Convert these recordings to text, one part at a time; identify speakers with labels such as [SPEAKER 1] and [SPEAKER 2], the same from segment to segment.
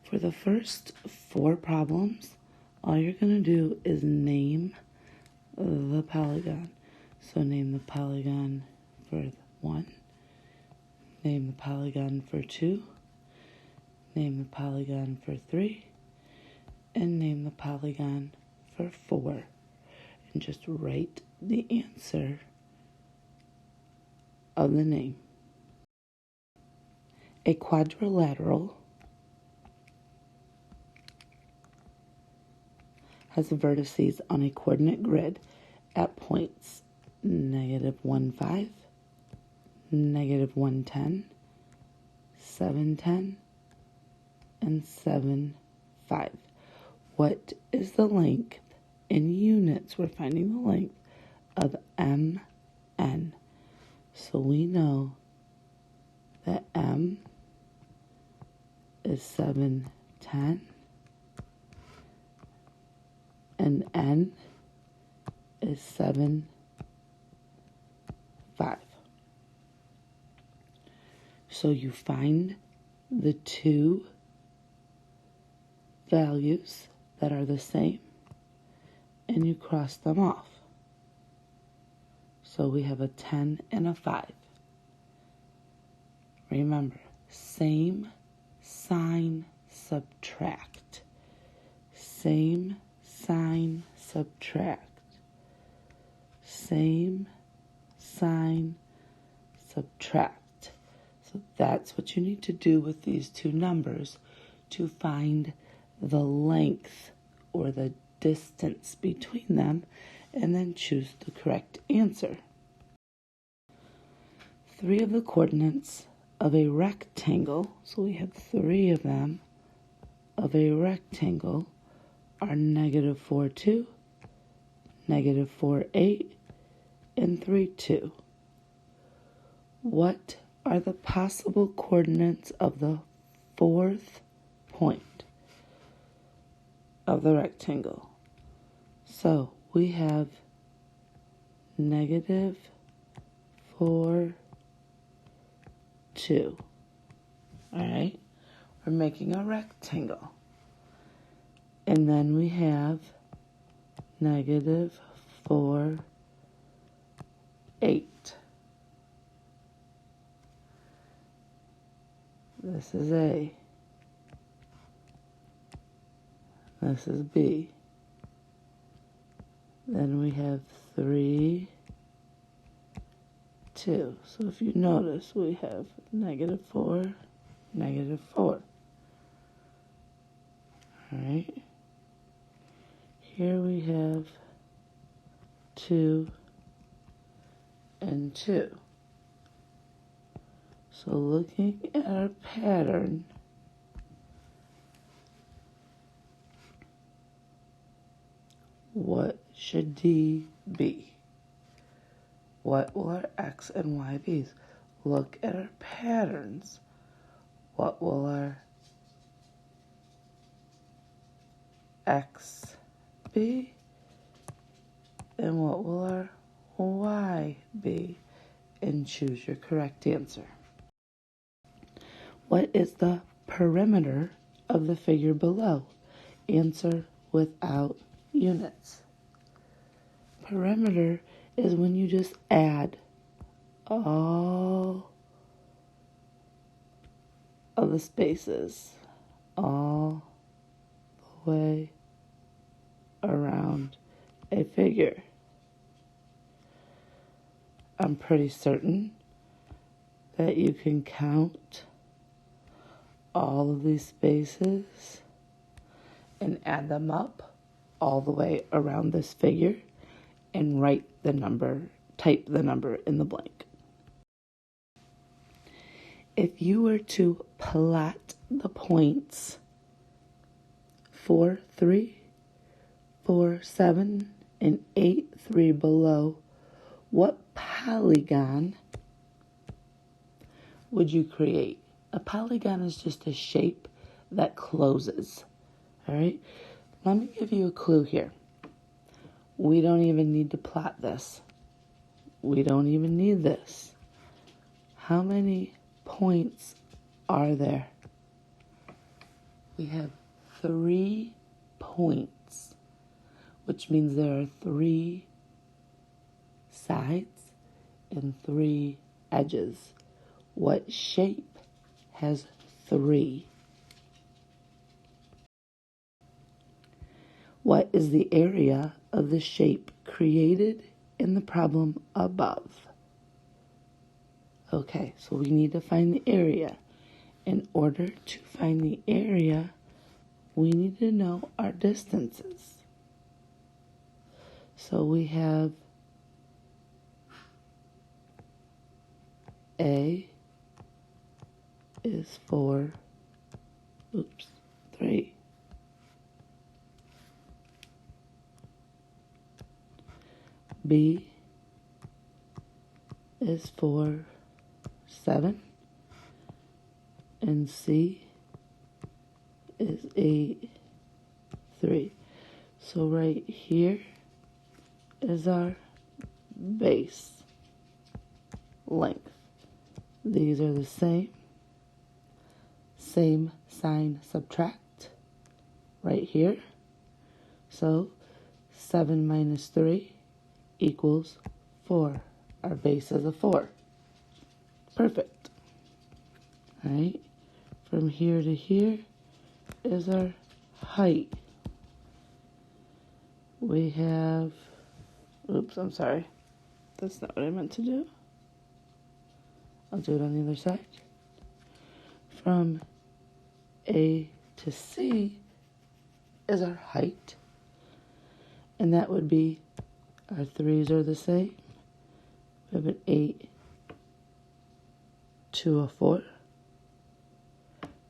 [SPEAKER 1] For the first 4 problems, all you're going to do is name the polygon. So name the polygon for 1, name the polygon for 2, name the polygon for 3, and name the polygon for 4. And just write the answer of the name. A quadrilateral has vertices on a coordinate grid at points -1, 5, -1, 10, 7, 10, and 7, 5. What is the length in units? We're finding the length of MN. So we know that M is 7, 10, and N is 7, 5. So you find the 2 values that are the same and you cross them off. So we have a 10 and a 5. Remember, same sign, subtract. Same sign, subtract. Same sign, subtract. So that's what you need to do with these 2 numbers to find the length or the distance between them and then choose the correct answer. 3 of the coordinates of a rectangle, so we have 3 of them, of a rectangle are -4, 2, -4, 8, and 3, 2. What are the possible coordinates of the 4th point of the rectangle? So we have -4, 2. All right, we're making a rectangle. And then we have -4, 8. This is A. This is B. Then we have 3, 2. So if you notice, we have -4, -4. All right. Here we have 2 and 2. So looking at our pattern, what should D be? What will our X and Y be? Look at our patterns. What will our X be? And what will our Y be? And choose your correct answer. What is the perimeter of the figure below? Answer without units. Perimeter is when you just add all of the spaces all the way around a figure. I'm pretty certain that you can count all of these spaces and add them up all the way around this figure and type the number in the blank. If you were to plot the points 4, 3, 4, 7, and 8, 3 below, what polygon would you create? A polygon is just a shape that closes. All right? Let me give you a clue here. We don't even need to plot this. We don't even need this. How many points are there? we have 3 points, which means there are 3 sides and 3 edges. What shape has 3? What is the area of the shape created in the problem above? Okay, so we need to find the area. In order to find the area, we need to know our distances. So we have A is 4, 3. B is 4, 7. And C is 8, 3. So right here is our base length. These are the same. Same sign, subtract right here. So 7 minus 3 equals 4. Our base is a 4. Perfect. All right. From here to here is our height. We have, I'm sorry. That's not what I meant to do. I'll do it on the other side. From A to C is our height. And that would be, our 3's are the same. We have an 8 to a 4.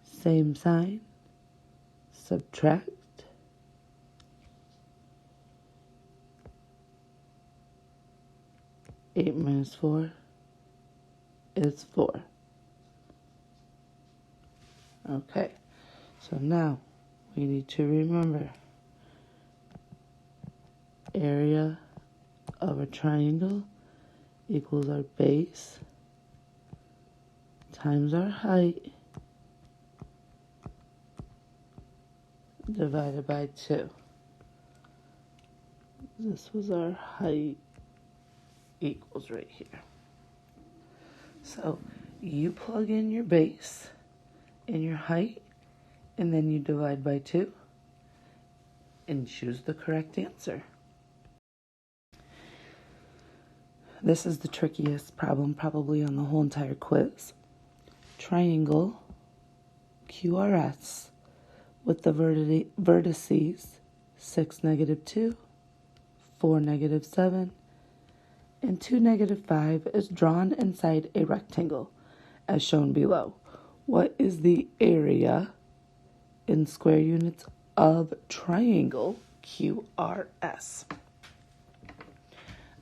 [SPEAKER 1] Same sign. Subtract. Eight minus 4 is 4. Okay, so now we need to remember area of a triangle equals our base times our height divided by 2. This was our height equals right here. So you plug in your base and your height, and then you divide by 2 and choose the correct answer. This is the trickiest problem probably on the whole entire quiz. Triangle QRS with the vertices 6, -2, 4, -7, and 2, -5 is drawn inside a rectangle as shown below. What is the area in square units of triangle QRS?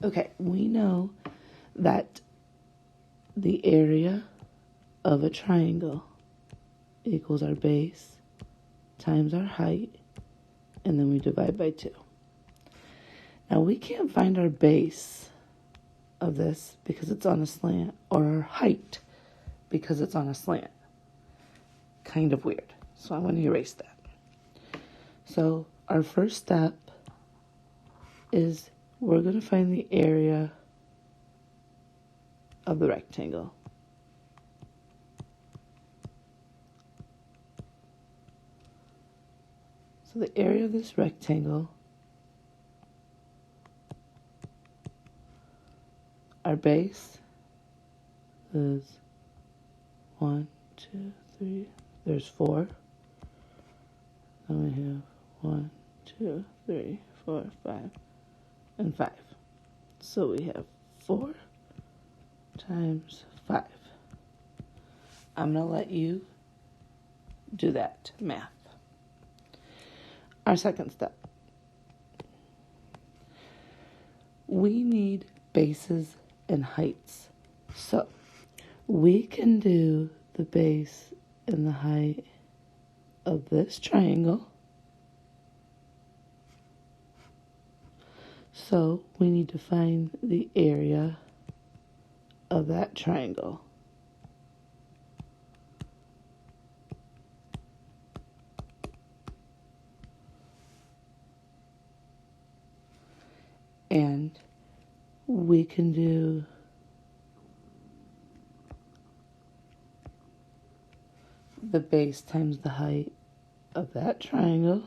[SPEAKER 1] Okay, we know that the area of a triangle equals our base times our height, and then we divide by 2. Now we can't find our base of this because it's on a slant, or our height because it's on a slant. Kind of weird. So I'm going to erase that. So our first step is we're going to find the area of the rectangle. So the area of this rectangle, our base is 1, 2, 3, there's 4. Then we have 1, 2, 3, 4, 5, and 5. So we have 4 times 5. I'm going to let you do that math. Our second step. We need bases and heights. So we can do the base and the height of this triangle. So we need to find the area of that triangle. we can do the base times the height of that triangle.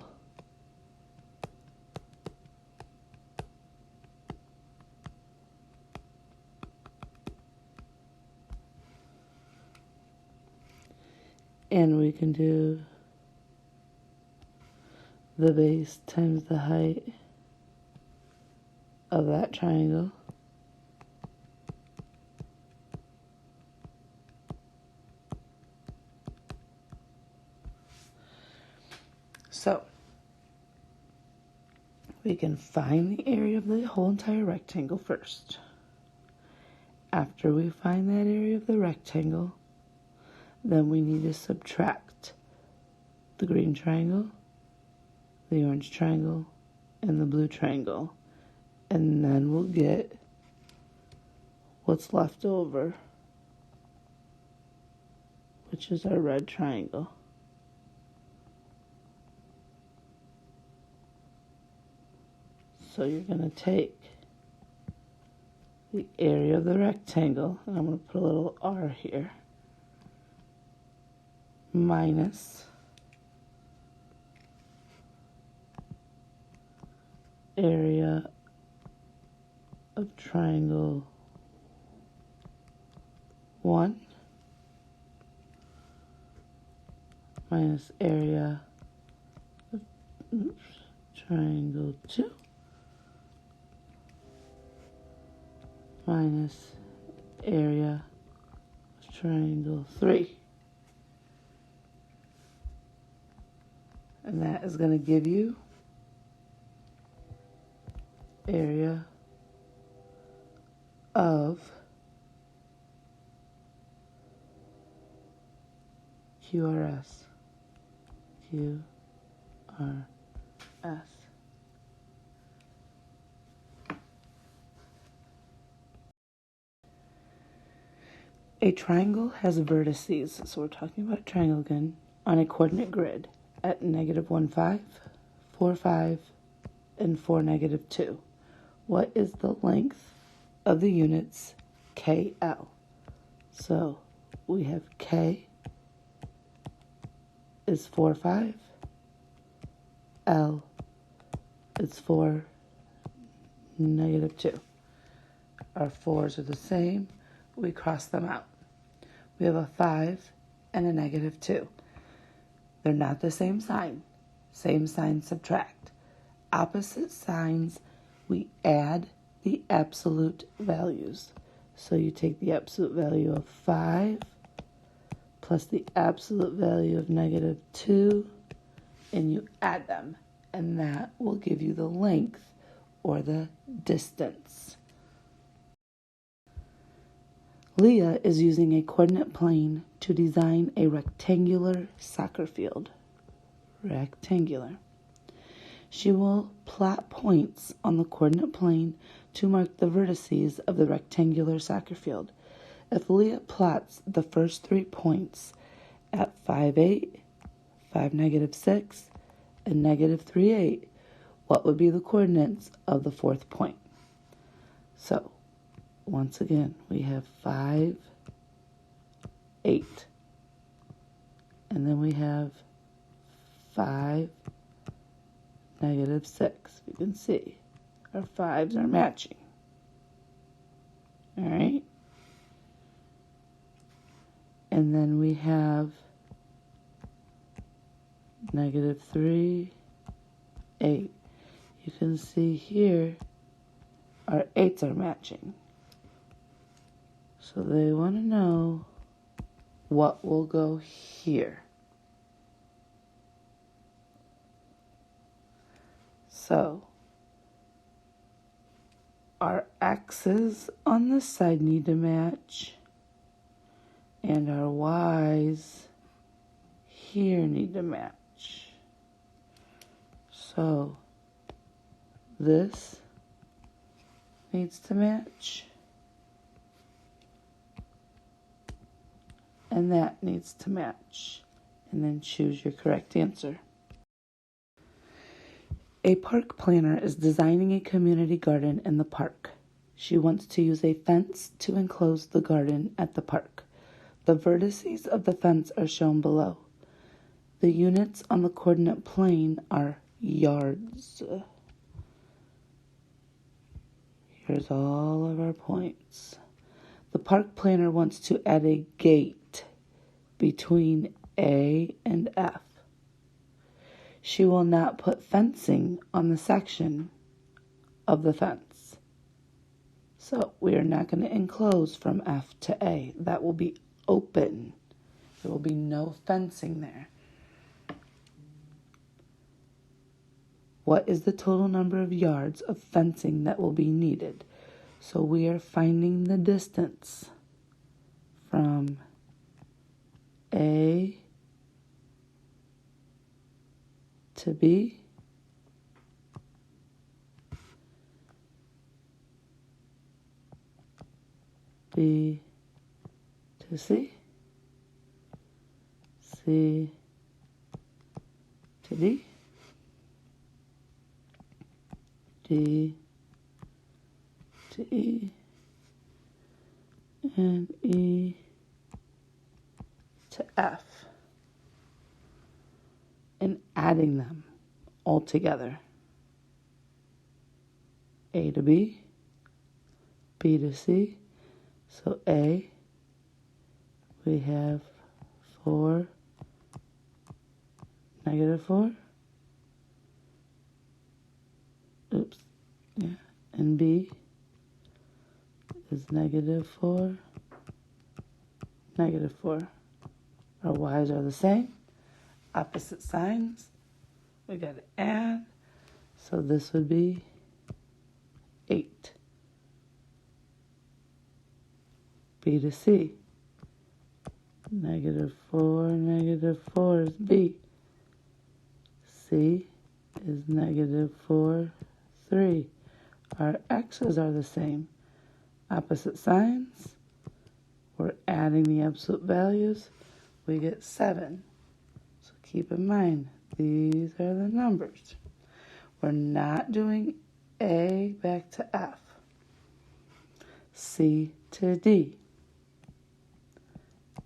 [SPEAKER 1] And we can do the base times the height of that triangle. So, we can find the area of the whole entire rectangle first. After we find that area of the rectangle, then we need to subtract the green triangle, the orange triangle, and the blue triangle. And then we'll get what's left over, which is our red triangle. So you're going to take the area of the rectangle, and I'm going to put a little r here, minus area of triangle 1 minus area of triangle 2 minus area of triangle 3. And that is going to give you area of QRS. QRS. A triangle has vertices, so we're talking about a triangle again, on a coordinate grid at -1, 5, 4, 5, and 4, -2. What is the length of the units KL? So we have K is 4, 5. L is 4, -2. Our 4's are the same. We cross them out. We have a 5 and a -2. They're not the same sign. Same sign, subtract. Opposite signs, we add the absolute values. So you take the absolute value of 5 plus the absolute value of -2, and you add them. And that will give you the length or the distance. Leah is using a coordinate plane to design a rectangular soccer field. Rectangular. She will plot points on the coordinate plane to mark the vertices of the rectangular soccer field. If Leah plots the first 3 points at 5, 8, 5, -6, and -3, 8, what would be the coordinates of the 4th point? So, once again, we have 5, 8. And then we have 5, -6. You can see our 5's are matching. All right? And then we have -3, 8. You can see here our 8's are matching. So they want to know what will go here. So our X's on this side need to match, and our Y's here need to match. So this needs to match, and that needs to match, and then choose your correct answer. A park planner is designing a community garden in the park. She wants to use a fence to enclose the garden at the park. The vertices of the fence are shown below. The units on the coordinate plane are yards. Here's all of our points. The park planner wants to add a gate between A and F. She will not put fencing on the section of the fence. So we are not going to enclose from F to A. That will be open. There will be no fencing there. What is the total number of yards of fencing that will be needed? So we are finding the distance from A to B, B to C, C to D, D to E, and E to F, and adding them all together. A to B, B to C. So A, we have 4, -4. Oops. Yeah. And B is -4, -4. Our Y's are the same. Opposite signs. We got to add. So this would be 8. B to C. -4, -4 is B. C is -4, 3. Our X's are the same. Opposite signs. We're adding the absolute values. We get 7. So keep in mind, these are the numbers. We're not doing A back to F. C to D.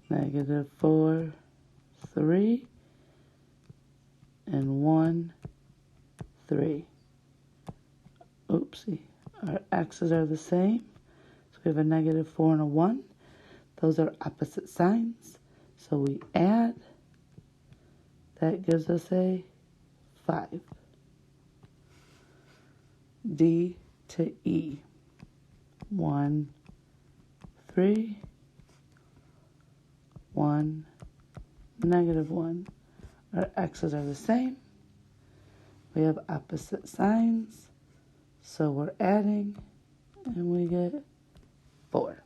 [SPEAKER 1] -4, 3, and 1, 3. Oopsie. Our X's are the same. So we have a -4 and a 1. Those are opposite signs. So we add. That gives us a 5. D to E. 1, 3, 1, -1. Our X's are the same. We have opposite signs. So we're adding, and we get 4.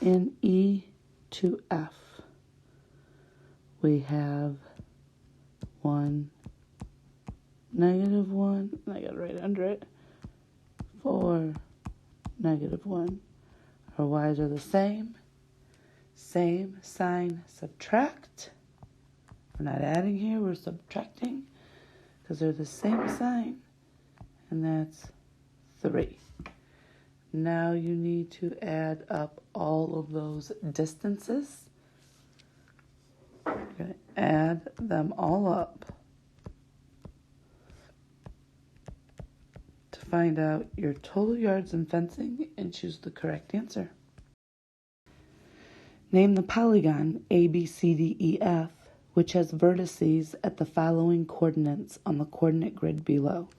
[SPEAKER 1] In E to F, we have 1, -1, I got it right under it, 4, -1. Our Y's are the same. Same sign, subtract. We're not adding here, we're subtracting because they're the same sign, and that's 3. Now you need to add up all of those distances. You're going to add them all up to find out your total yards in fencing and choose the correct answer. Name the polygon ABCDEF, which has vertices at the following coordinates on the coordinate grid below.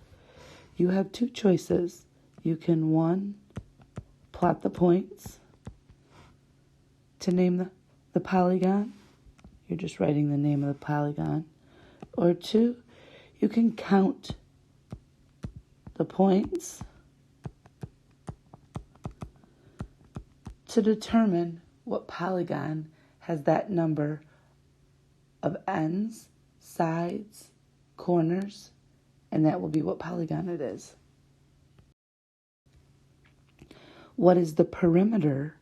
[SPEAKER 1] You have 2 choices. You can, 1, plot the points to name the polygon. You're just writing the name of the polygon. Or 2, you can count the points to determine what polygon has that number of ends, sides, corners, and that will be what polygon it is. What is the perimeter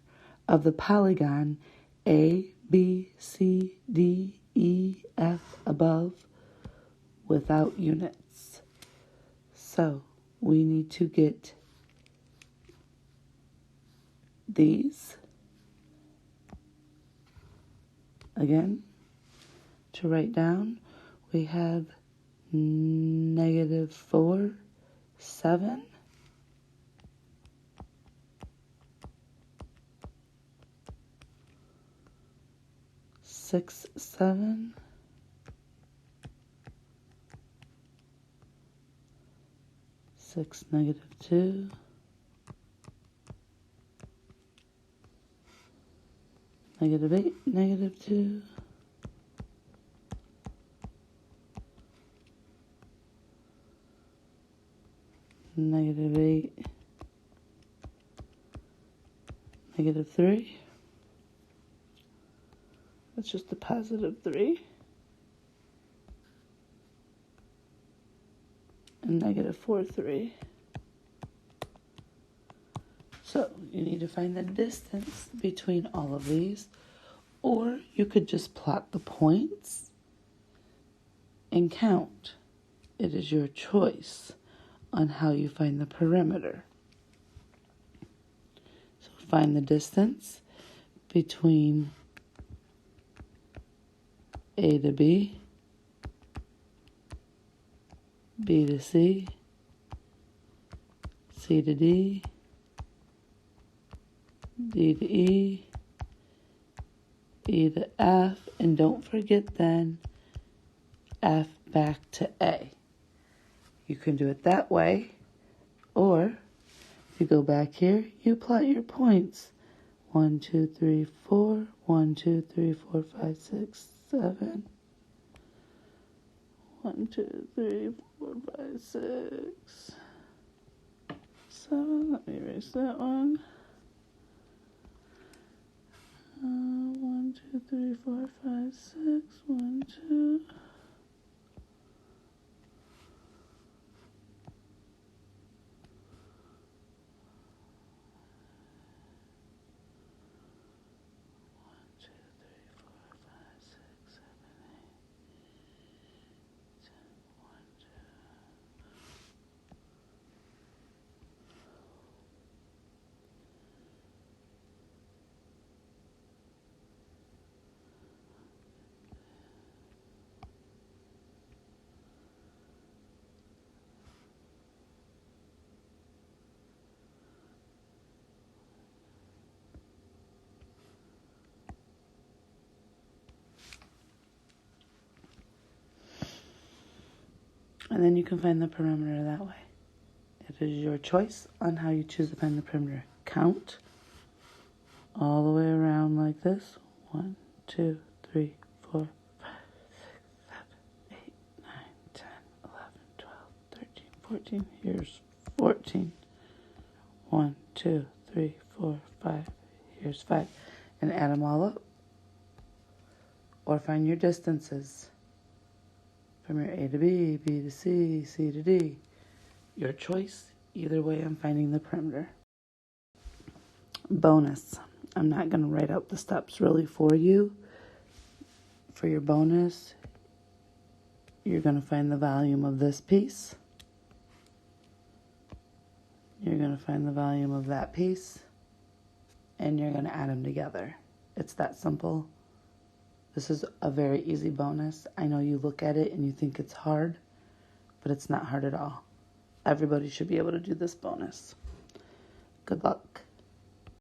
[SPEAKER 1] of the polygon A, B, C, D, E, F above without units? So we need to get these. Again, to write down, we have -4, 7. 6, 7. 6, -2. -8, -2. -8, -3. That's just a +3. And -4, 3. So you need to find the distance between all of these, or you could just plot the points and count. It is your choice on how you find the perimeter. So find the distance between A to B, B to C, C to D, D to E, E to F, and don't forget then F back to A. You can do it that way, or if you go back here, you plot your points. 1, 2, 3, 4, 1, 2, 3, 4, 5, 6, 7. 1, 2, 3, 4, 5, 6, 7. Let me erase that one. 1, 2, 3, 4, 5, 6. 1, 2. And then you can find the perimeter that way. It is your choice on how you choose to find the perimeter. Count all the way around like this. 1, 2, 3, 4, 5, 6, 7, 8, 9, 10, 11, 12, 13, 14. Here's 14. 1, 2, 3, 4, 5. Here's 5. And add them all up. Or find your distances from your A to B, B to C, C to D. Your choice. Either way, I'm finding the perimeter. Bonus. I'm not going to write out the steps really for you. For your bonus, you're going to find the volume of this piece. You're going to find the volume of that piece. And you're going to add them together. It's that simple. This is a very easy bonus. I know you look at it and you think it's hard, but it's not hard at all. Everybody should be able to do this bonus. Good luck.